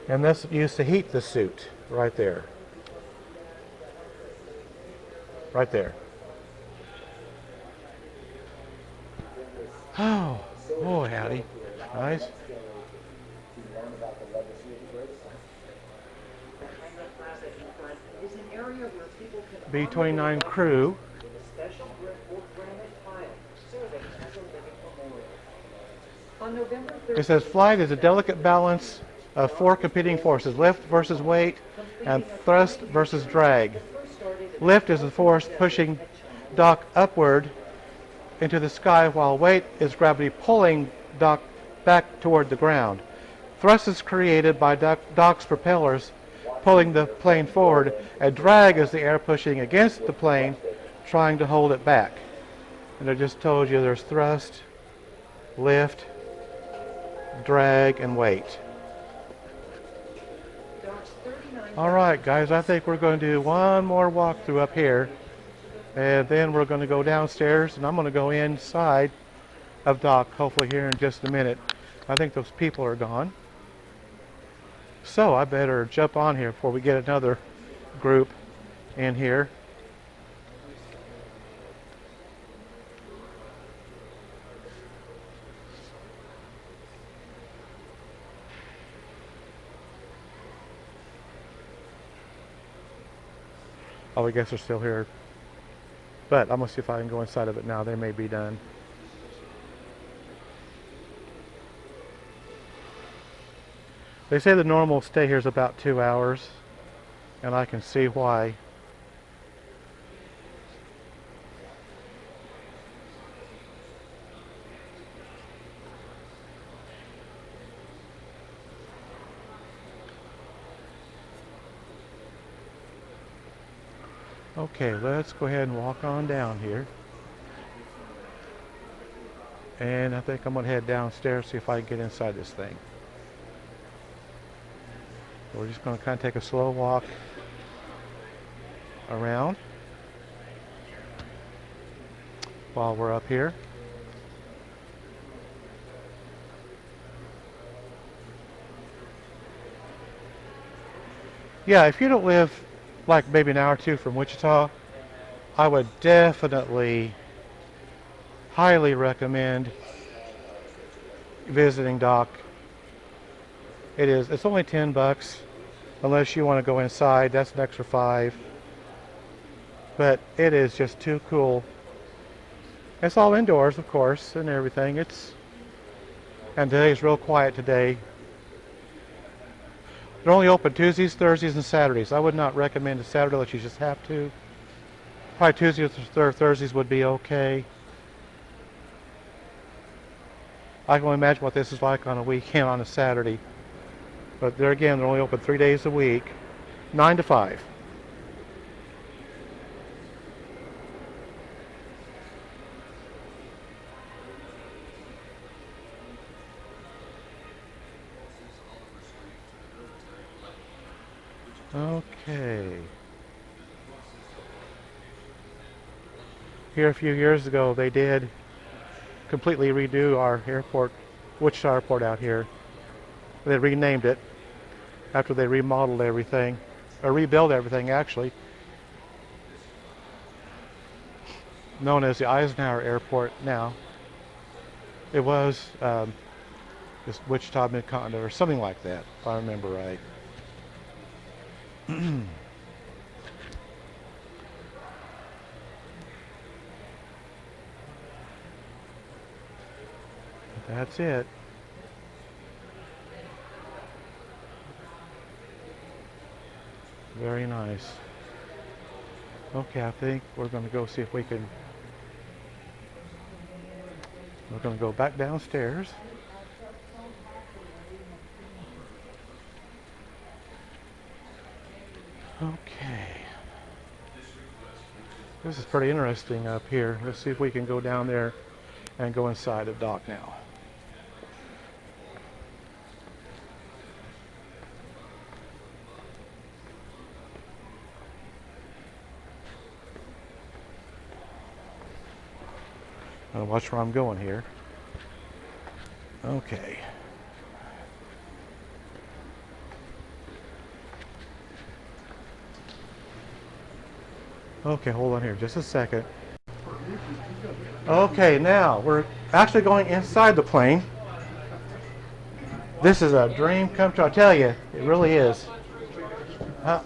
And that's used to heat the suit right there. Right there. Oh, boy, howdy. Nice. B29 crew. It says flight is a delicate balance of 4 competing forces, lift versus weight and thrust versus drag. Lift is the force pushing Doc upward into the sky, while weight is gravity pulling Doc back toward the ground. Thrust is created by Doc's propellers pulling the plane forward, and drag is the air pushing against the plane, trying to hold it back. And I just told you there's thrust, lift, drag, and weight. All right, guys, I think we're going to do one more walkthrough up here, and then we're going to go downstairs, and I'm going to go inside of Doc, hopefully here in just a minute. I think those people are gone. So I better jump on here before we get another group in here. Oh, I guess they're still here. But I'm going to see if I can go inside of it now. They may be done. They say the normal stay here is about 2 hours, and I can see why. Okay, let's go ahead and walk on down here. And I think I'm going to head downstairs, see if I can get inside this thing. We're just going to kind of take a slow walk around while we're up here. Yeah, if you don't live like maybe an hour or two from Wichita, I would definitely highly recommend visiting Doc. It's only $10 unless you want to go inside. That's an extra $5. But it is just too cool. It's all indoors, of course, and everything. And today's real quiet today. They're only open Tuesdays, Thursdays, and Saturdays. I would not recommend a Saturday unless you just have to. Probably Tuesdays or Thursdays would be okay. I can only imagine what this is like on a weekend on a Saturday. But there again, they're only open 3 days a week, 9 to 5. Okay. Here a few years ago, they did completely redo our airport, Wichita Airport out here. They renamed it after they remodeled everything, or rebuilt everything actually. Known as the Eisenhower Airport now. It was just Wichita Mid-Continent or something like that, if I remember right. That's it. Very nice. Okay, I think we're going to go see if we can. We're going to go back downstairs. Okay. This is pretty interesting up here. Let's see if we can go down there and go inside of Doc now. I'll watch where I'm going here. Okay. Okay, hold on here just a second. Okay, now we're actually going inside the plane. This is a dream come true, I tell you, it really is. Okay.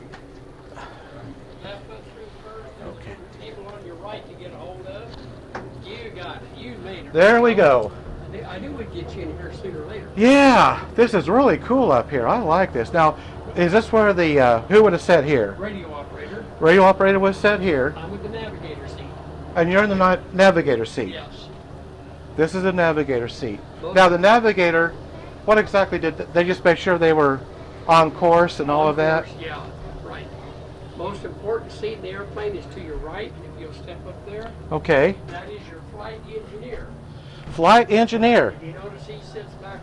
People on your right to get a hold of. You got it. You made it. There we go. I knew we'd get you in here sooner or later. Yeah, this is really cool up here. I like this. Now, is this where the, who would have sat here? Radio operator. Radio operator was set here, I'm with the navigator seat. and you're in the navigator seat. Yes. This is a navigator seat. Both Now the navigator, what exactly did they just make sure they were on course and all of that? course, yeah, right. Most important seat in the airplane is to your right. If you'll step up there, Okay. that is your flight engineer. Flight engineer. You notice he sits back.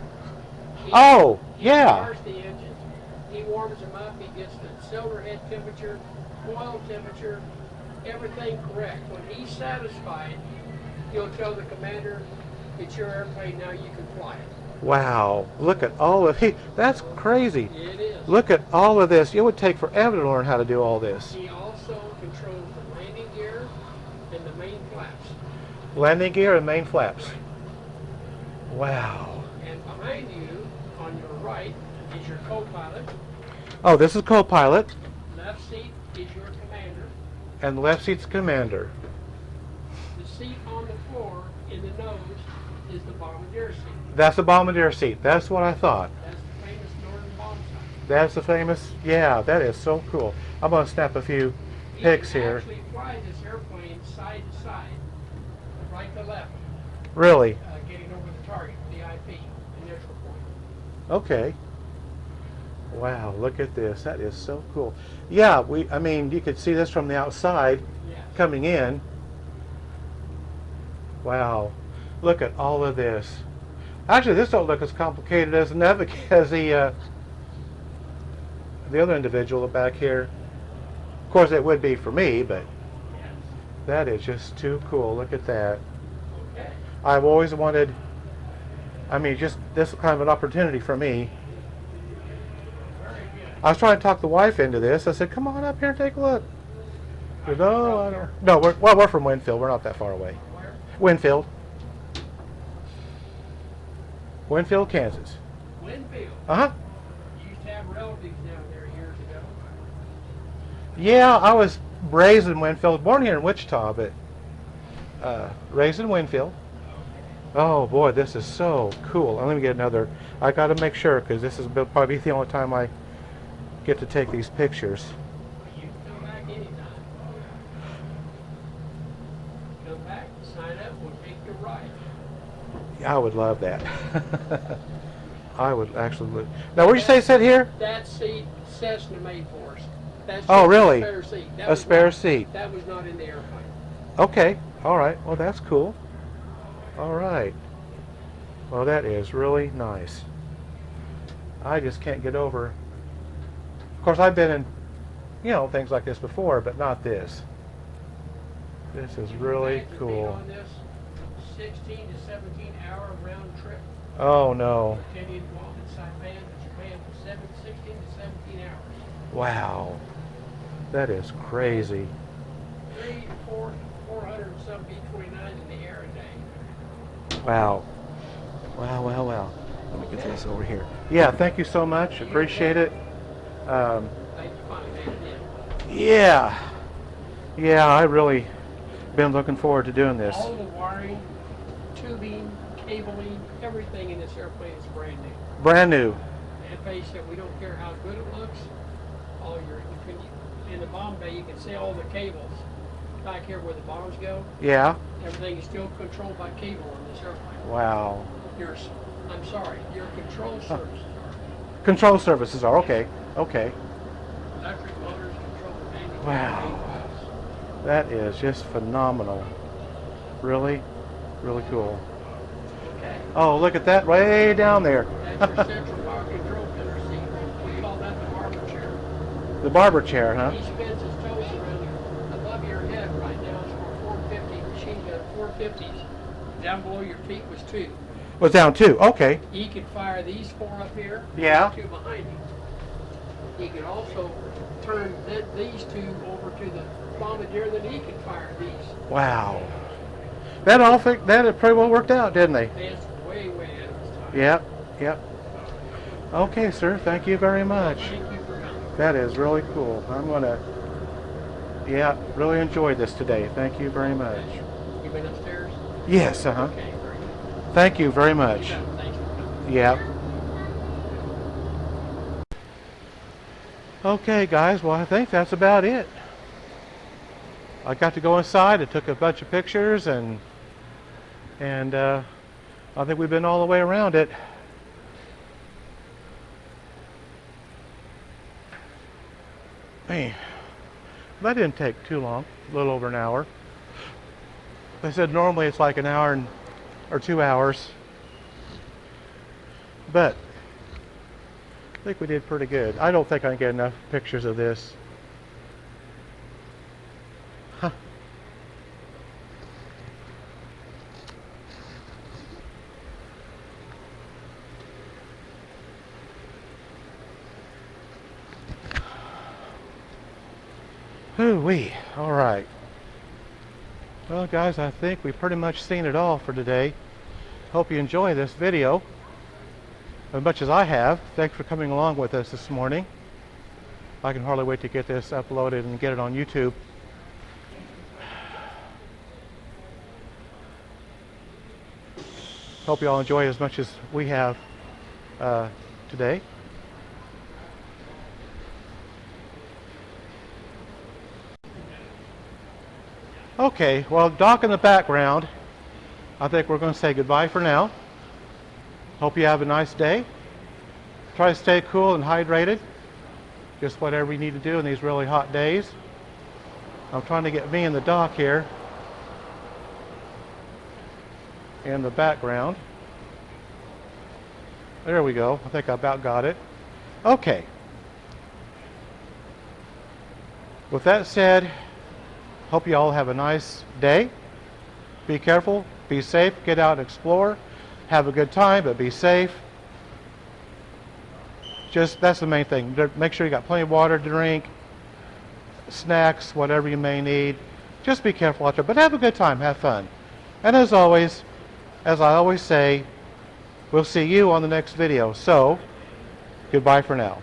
Oh, He yeah. starts the engines. He warms them up. He gets the cylinder head temperature, oil temperature, everything correct. When he's satisfied, he'll tell the commander, it's your airplane now, you can fly it. Wow. Look at all of that's crazy. It is. Look at all of this. It would take forever to learn how to do all this. He also controls the landing gear and the main flaps. Landing gear and main flaps. Wow. And behind you, on your right, is your co-pilot. Oh, this is co-pilot, Left seat is your commander. and the left seat's commander. The seat on the floor in the nose is the bombardier seat. That's the bombardier seat. That's what I thought. That's the famous northern bomb sight. That's the famous, yeah, that is so cool. I'm going to snap a few pics You can here. actually fly this airplane side to side, right to left, Really? getting over the target, the IP, the neutral point. Okay. Wow, look at this. That is so cool. Yeah, I mean, you could see this from the outside Yes. coming in. Wow. Look at all of this. Actually, this don't look as complicated as as the other individual back here. Of course, it would be for me, but Yes. that is just too cool. Look at that. Okay. I've always wanted, I mean, just this kind of an opportunity for me. Very good. I was trying to talk the wife into this. I said, come on up here and take a look. She said, no, I don't. No, we're from Winfield. We're not that far away. Where? Winfield. Winfield, Kansas. Winfield. Uh-huh. You used to have relatives down there years ago. Yeah, I was raised in Winfield. Born here in Wichita, but raised in Winfield. Oh, boy, this is so cool. Let me get another. I got to make sure, because this is probably the only time I get to take these pictures. You can come back anytime. Come back, sign up, we'll take you ride. I would love that. I would actually love. Now, where'd you say sit here? That seat, Cessna made for us. That's Oh, just really? A spare seat. That A was spare not- seat. That was not in the airplane. Okay. All right. Well, that's cool. All right. Well, that is really nice. I just can't get over. Of course, I've been in, things like this before, but not this. This is really Imagine being cool. on this 16 to 17 hour round trip. Oh, no. Continue to walk in Japan for 16 to 17 hours. Wow. That is crazy. 400 and some B29s in the air a day. Wow. Wow, wow, wow. Let me get this over here. Yeah, thank you so much. Appreciate it. Thank you, finally made it in. Yeah. Yeah, I really been looking forward to doing this. All the wiring, tubing, cabling, everything in this airplane is brand new. Brand new. And face it, we don't care how good it looks. In the bomb bay, you can see all the cables back here where the bombs go. Yeah. Everything is still controlled by cable on this airplane. Wow. I'm sorry, your control services are. Control services are okay. Okay. Electric motors control the landing. Wow. That is just phenomenal. Really, really cool. Okay. Oh, look at that way down there. That's your central power control center seat. We call that the barber chair. The barber chair, huh? He spins his toes around above your head right now. It's for 450 machine gun 450s. Down below your feet was 2. Was down too. Okay. He could fire these 4 up here. Yeah. 2 behind him. He could also turn these 2 over to the bombardier, then he could fire these. Wow. That had pretty well worked out, didn't they? It's way, way ahead of his time. Yep. Yep. Okay, sir. Thank you very much. Thank you for coming. That is really cool. I'm gonna. Yeah, really enjoyed this today. Thank you very much. You been upstairs? Yes. Uh huh. Okay, very good. Thank you very much. Thanks for coming. Yeah. Okay, guys. Well, I think that's about it. I got to go inside. I took a bunch of pictures, and I think we've been all the way around it. Man, that didn't take too long, a little over an hour. They said normally it's like an hour or 2 hours, but I think we did pretty good. I don't think I can get enough pictures of this. Huh. Hoo-wee. All right. Well, guys, I think we've pretty much seen it all for today. Hope you enjoy this video as much as I have. Thanks for coming along with us this morning. I can hardly wait to get this uploaded and get it on YouTube. Hope you all enjoy it as much as we have today. Okay, well, dock in the background. I think we're going to say goodbye for now. Hope you have a nice day. Try to stay cool and hydrated. Just whatever you need to do in these really hot days. I'm trying to get me in the dock here in the background. There we go. I think I about got it. Okay. With that said, hope you all have a nice day. Be careful, be safe, get out and explore. Have a good time, but be safe. Just, that's the main thing. Make sure you got plenty of water to drink, snacks, whatever you may need. Just be careful out there, but have a good time, have fun. And as always, as I always say, we'll see you on the next video. So, goodbye for now.